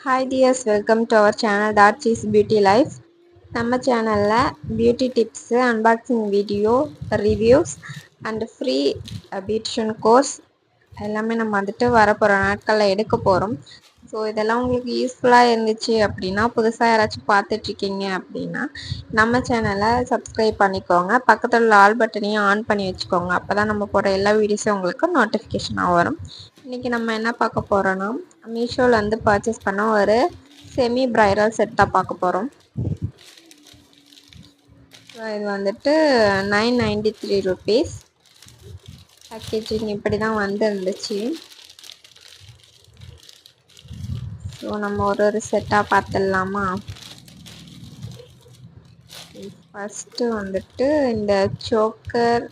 Hi dears, welcome to our channel Darchis Beauty Life. நம்ம சேனலில் beauty tips, unboxing video, reviews and free beautician course எல்லாமே நம்ம வந்துட்டு வரப்போகிற நாட்களில் எடுக்க போகிறோம். ஸோ இதெல்லாம் உங்களுக்கு யூஸ்ஃபுல்லாக இருந்துச்சு அப்படின்னா, புதுசாக யாராச்சும் பார்த்துட்ருக்கீங்க அப்படின்னா நம்ம சேனலை சப்ஸ்கிரைப் பண்ணிக்கோங்க. பக்கத்தில் உள்ள ஆல் பட்டனையும் ஆன் பண்ணி வச்சுக்கோங்க. அப்போ தான் நம்ம போடுற எல்லா வீடியோஸும் உங்களுக்கு நோட்டிஃபிகேஷனாக வரும். இன்றைக்கி நம்ம என்ன பார்க்க போகிறோன்னா, மீஷோவில் வந்து பர்ச்சேஸ் பண்ண ஒரு செமி பிரைடல் செட் தான் பார்க்க போகிறோம். இது வந்துட்டு 993 rupees. பேக்கேஜிங் இப்படி தான் வந்துருந்துச்சு. ஸோ நம்ம ஒரு செட்டாக பார்த்துடலாமா? ஃபஸ்ட்டு வந்துட்டு இந்த சோக்கர்,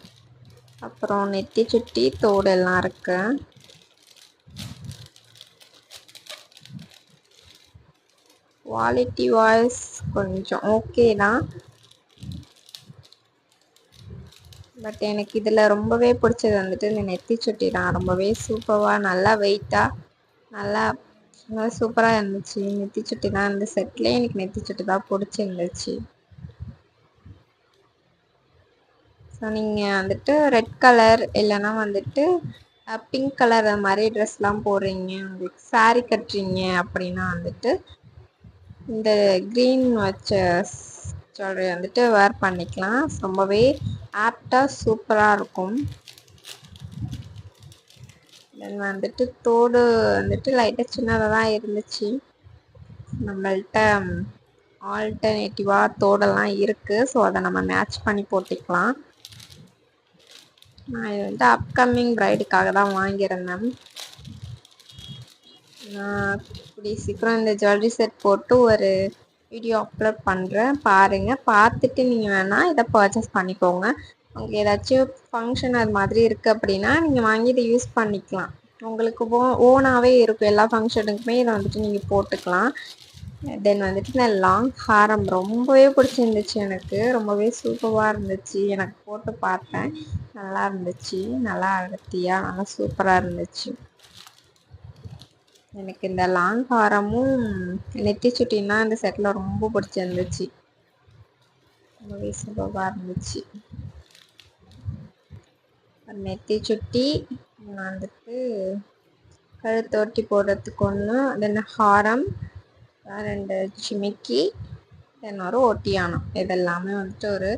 அப்புறம் நெத்தி சுட்டி, தோடு எல்லாம் இருக்கு. குவாலிட்டி வாய்ஸ் கொஞ்சம் ஓகே தான், பட் எனக்கு இதில் ரொம்பவே பிடிச்சது வந்துட்டு இந்த நெத்தி சுட்டி தான். ரொம்பவே சூப்பராக, நல்லா வெயிட்டாக, நல்லா சூப்பராக இருந்துச்சு. நெத்தி சுட்டி தான் இந்த செட்லேயே எனக்கு நெத்தி சுட்டி தான் பிடிச்சிருந்துச்சு. ஸோ நீங்கள் வந்துட்டு ரெட் கலர் இல்லைன்னா வந்துட்டு பிங்க் கலர் அது மாதிரி ட்ரெஸ்லாம் போடுறீங்க, உங்களுக்கு சாரீ கட்டுறீங்க அப்படின்னா வந்துட்டு இந்த க்ரீன் வச்ச ஜுவல்லரி வந்துட்டு வேர் பண்ணிக்கலாம். ரொம்பவே ஆப்டாக சூப்பராக இருக்கும். தென் வந்துட்டு தோடு வந்துட்டு லைட்டாக சின்னதாக தான் இருந்துச்சு. நம்மள்கிட்ட ஆல்டர்னேட்டிவாக தோடெல்லாம் இருக்குது. ஸோ அதை நம்ம மேட்ச் பண்ணி போட்டுக்கலாம். நான் இது வந்து அப்கமிங் ப்ரைடுக்காக தான் வாங்கியிருந்தேன். நான் கூடிய சீக்கிரம் இந்த ஜுவல்லரி செட் போட்டு ஒரு வீடியோ அப்லோட் பண்ணுறேன், பாருங்கள். பார்த்துட்டு நீங்கள் வேணால் இதை பர்ச்சேஸ் பண்ணிக்கோங்க. உங்களுக்கு ஏதாச்சும் ஃபங்க்ஷன் அது மாதிரி இருக்குது அப்படின்னா நீங்கள் வாங்கி இதை யூஸ் பண்ணிக்கலாம். உங்களுக்கு ஓனாகவே இருக்கும். எல்லா ஃபங்க்ஷனுக்குமே இதை வந்துட்டு நீங்கள் போட்டுக்கலாம். தென் வந்துட்டு இந்த லாங் ஹாரம் ரொம்பவே பிடிச்சிருந்துச்சு. எனக்கு ரொம்பவே சூப்பராக இருந்துச்சு. எனக்கு போட்டு பார்த்தேன், நல்லா இருந்துச்சு. நல்லா அடர்த்தியாக நல்லா சூப்பராக இருந்துச்சு. எனக்கு இந்த லாங் ஹாரமும் நெத்தி சுட்டின்னா இந்த செட்டில் ரொம்ப பிடிச்சிருந்துச்சு. ரொம்பவே சூப்பராக இருந்துச்சு. நெத்தி சுட்டி வந்துட்டு கழுத்தொட்டி போடுறதுக்கு ஒன்று, தென் ஹாரம், 2 ஜிமிக்கி, தென் ஒரு ஒட்டியானம். இதெல்லாமே வந்துட்டு ஒரு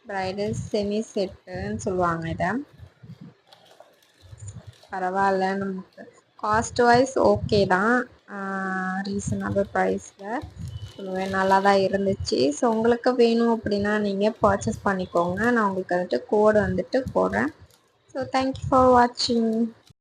ப்ரைடல் செமி செட்டுன்னு சொல்லுவாங்க. இதை பரவாயில்ல, நமக்கு காஸ்ட் வைஸ் ஓகே தான், ரீசனபிள் ப்ரைஸில் ரொம்பவே நல்லா தான் இருந்துச்சு. ஸோ உங்களுக்கு வேணும் அப்படின்னா நீங்கள் பர்ச்சேஸ் பண்ணிக்கோங்க. நான் உங்களுக்கு வந்துட்டு கோடு வந்துட்டு போடுறேன். ஸோ தேங்க்யூ ஃபார் வாட்சிங்.